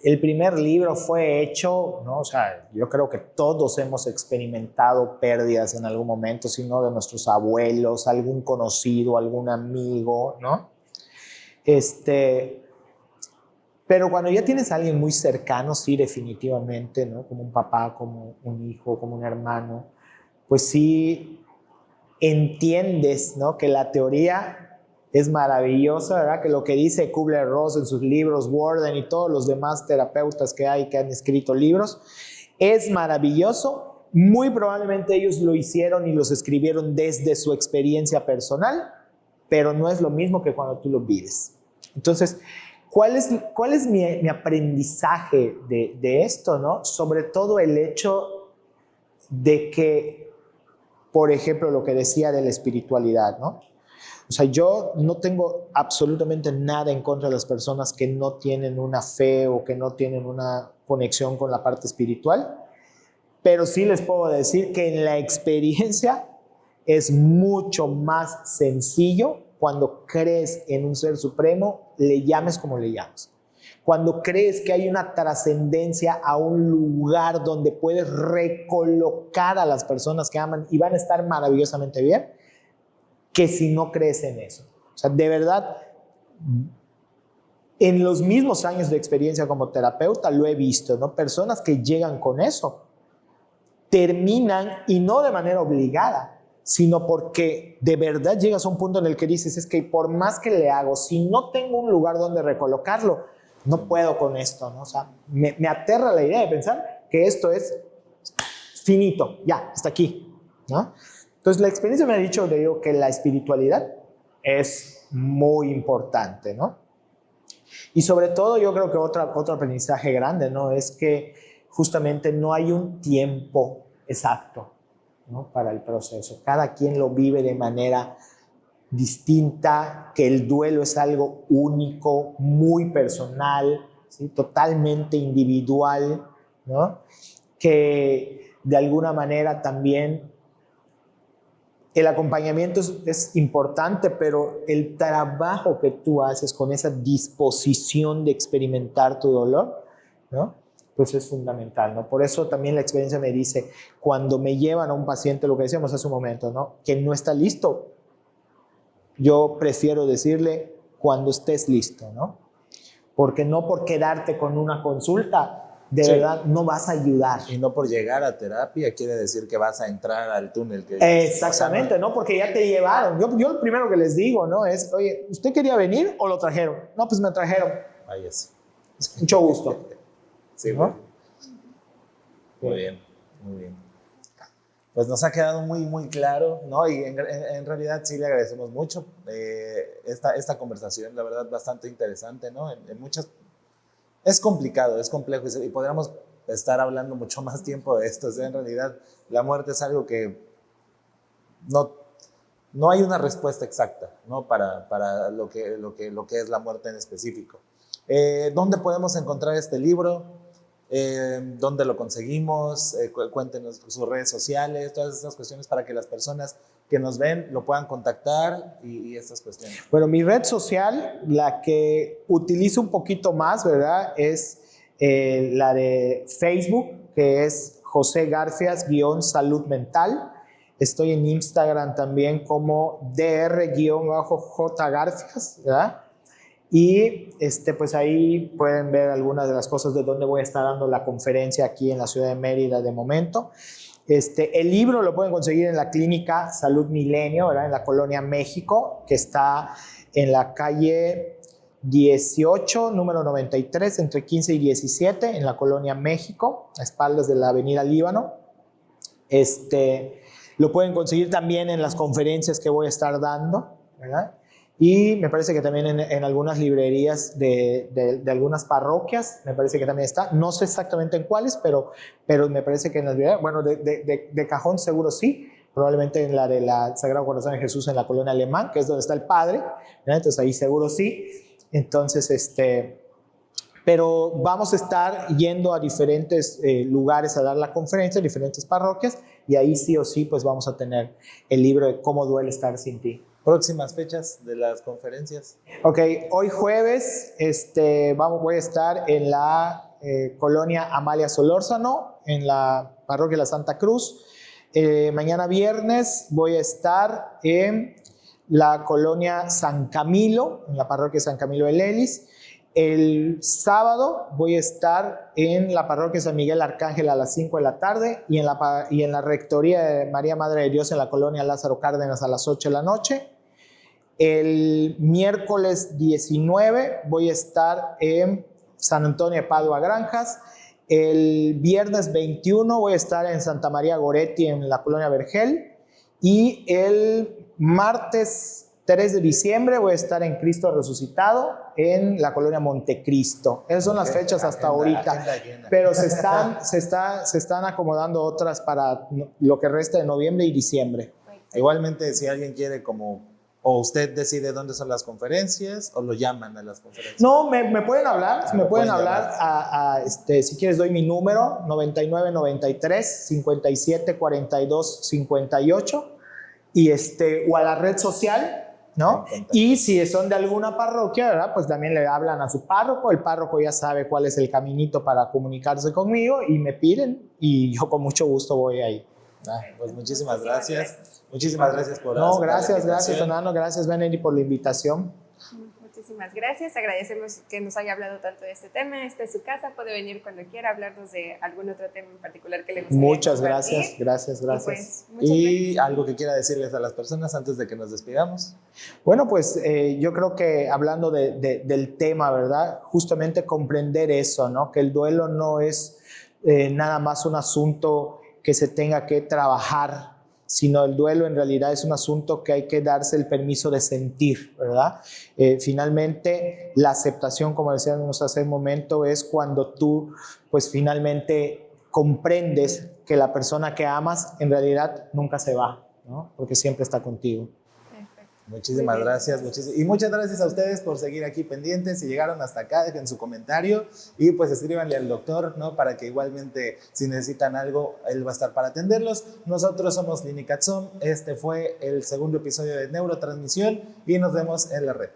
el primer libro fue hecho, ¿no? O sea, yo creo que todos hemos experimentado pérdidas en algún momento, si no de nuestros abuelos, algún conocido, algún amigo, ¿no? Pero cuando ya tienes a alguien muy cercano, sí, definitivamente, ¿no? Como un papá, como un hijo, como un hermano, pues sí entiendes, ¿no?, que la teoría es maravillosa, ¿verdad? Que lo que dice Kübler-Ross en sus libros, Worden y todos los demás terapeutas que hay que han escrito libros, es maravilloso. Muy probablemente ellos lo hicieron y los escribieron desde su experiencia personal, pero no es lo mismo que cuando tú lo vives. Entonces, ¿cuál es mi aprendizaje de esto, ¿no? Sobre todo el hecho de que, por ejemplo, lo que decía de la espiritualidad, ¿no? O sea, yo no tengo absolutamente nada en contra de las personas que no tienen una fe o que no tienen una conexión con la parte espiritual, pero sí les puedo decir que en la experiencia es mucho más sencillo cuando crees en un ser supremo, le llames como le llames. Cuando crees que hay una trascendencia a un lugar donde puedes recolocar a las personas que aman y van a estar maravillosamente bien, que si no crees en eso. O sea, de verdad, en los mismos años de experiencia como terapeuta lo he visto, ¿no? Personas que llegan con eso, terminan, y no de manera obligada, sino porque de verdad llegas a un punto en el que dices, es que por más que le hago, si no tengo un lugar donde recolocarlo, no puedo con esto, ¿no? O sea, me aterra la idea de pensar que esto es finito, ya, hasta aquí, ¿no? Entonces, la experiencia me ha dicho, le digo, que la espiritualidad es muy importante, ¿no? Y sobre todo, yo creo que otro aprendizaje grande, ¿no? Es que justamente no hay un tiempo exacto, ¿no?, para el proceso. Cada quien lo vive de manera distinta, que el duelo es algo único, muy personal, ¿sí?, totalmente individual, ¿no? Que de alguna manera también el acompañamiento es importante, pero el trabajo que tú haces con esa disposición de experimentar tu dolor, ¿no?, pues es fundamental, ¿no? Por eso también la experiencia me dice, cuando me llevan a un paciente, lo que decíamos hace un momento, ¿no?, que no está listo, yo prefiero decirle cuando estés listo, ¿no? Porque no por quedarte con una consulta, de verdad no vas a ayudar. Y no por llegar a terapia quiere decir que vas a entrar al túnel. Exactamente, ¿no? Porque ya te llevaron. Yo lo primero que les digo, ¿no?, es, oye, ¿usted quería venir o lo trajeron? No, pues me trajeron. Ahí es. Mucho gusto. Sí, ¿no? Muy bien, muy bien. Pues nos ha quedado muy claro, ¿no? Y en realidad sí le agradecemos mucho esta conversación, la verdad, bastante interesante, ¿no? En muchas... Es complicado, es complejo y podríamos estar hablando mucho más tiempo de esto. O sea, en realidad la muerte es algo que no hay una respuesta exacta, ¿no?, para lo que es la muerte en específico. ¿Dónde podemos encontrar este libro? ¿Dónde lo conseguimos? Cuéntenos sus redes sociales, todas estas cuestiones para que las personas que nos ven lo puedan contactar y estas cuestiones. Bueno, mi red social, la que utilizo un poquito más, ¿verdad?, es la de Facebook, que es José Garfias-Salud Mental. Estoy en Instagram también como dr-j Garfias, ¿verdad? Y pues ahí pueden ver algunas de las cosas de donde voy a estar dando la conferencia aquí en la ciudad de Mérida de momento. El libro lo pueden conseguir en la Clínica Salud Milenio, ¿verdad? En la Colonia México, que está en la calle 18, número 93, entre 15 y 17, en la Colonia México, a espaldas de la Avenida Líbano. Lo pueden conseguir también en las conferencias que voy a estar dando, ¿verdad? Y me parece que también en algunas librerías de algunas parroquias, me parece que también está. No sé exactamente en cuáles, pero me parece que en las librerías, bueno, de cajón seguro sí. Probablemente en la de la Sagrado Corazón de Jesús en la Colonia Alemán, que es donde está el Padre, ¿verdad? Entonces ahí seguro sí. Entonces, pero vamos a estar yendo a diferentes lugares a dar la conferencia, diferentes parroquias, y ahí sí o sí pues vamos a tener el libro de Cómo duele estar sin ti. Próximas fechas de las conferencias. Ok, hoy jueves voy a estar en la colonia Amalia Solórzano, en la parroquia de la Santa Cruz. Mañana viernes voy a estar en la colonia San Camilo, en la parroquia San Camilo de Lelis. El sábado voy a estar en la parroquia San Miguel Arcángel a las 5 de la tarde y en la rectoría de María Madre de Dios en la colonia Lázaro Cárdenas a las 8 de la noche. El miércoles 19 voy a estar en San Antonio de Padua Granjas. El viernes 21 voy a estar en Santa María Goretti en la colonia Vergel. Y el martes 3 de diciembre voy a estar en Cristo Resucitado en la colonia Montecristo. Esas son las fechas hasta ahorita. Pero se están acomodando otras para lo que resta de noviembre y diciembre. Igualmente, si alguien quiere o usted decide dónde son las conferencias o lo llaman a las conferencias. No, me pueden hablar, me pueden hablar si quieres doy mi número, 9993 57 42 58 o a la red social, ¿no? Y si son de alguna parroquia, ¿verdad? Pues también le hablan a su párroco, el párroco ya sabe cuál es el caminito para comunicarse conmigo y me piden y yo con mucho gusto voy ahí. Pues muchísimas gracias. Muchísimas gracias por gracias Fernando, gracias Benny por la invitación. Muchísimas gracias, agradecemos que nos haya hablado tanto de este tema. Esta es su casa, puede venir cuando quiera hablarnos de algún otro tema en particular que le gustaría. Muchas gracias. Pues, y algo que quiera decirles a las personas antes de que nos despidamos. Bueno, pues yo creo que hablando del tema, ¿verdad? Justamente comprender eso, ¿no? Que el duelo no es nada más un asunto que se tenga que trabajar, sino el duelo en realidad es un asunto que hay que darse el permiso de sentir, ¿verdad? Finalmente, la aceptación, como decíamos hace un momento, es cuando tú, pues finalmente comprendes que la persona que amas en realidad nunca se va, ¿no? Porque siempre está contigo. Muchísimas gracias. Y muchas gracias a ustedes por seguir aquí pendientes. Si llegaron hasta acá, dejen su comentario y pues escríbanle al doctor, ¿no? Para que igualmente si necesitan algo, él va a estar para atenderlos. Nosotros somos Clínica Tzom. Este fue el segundo episodio de Neurotransmisión y nos vemos en la red.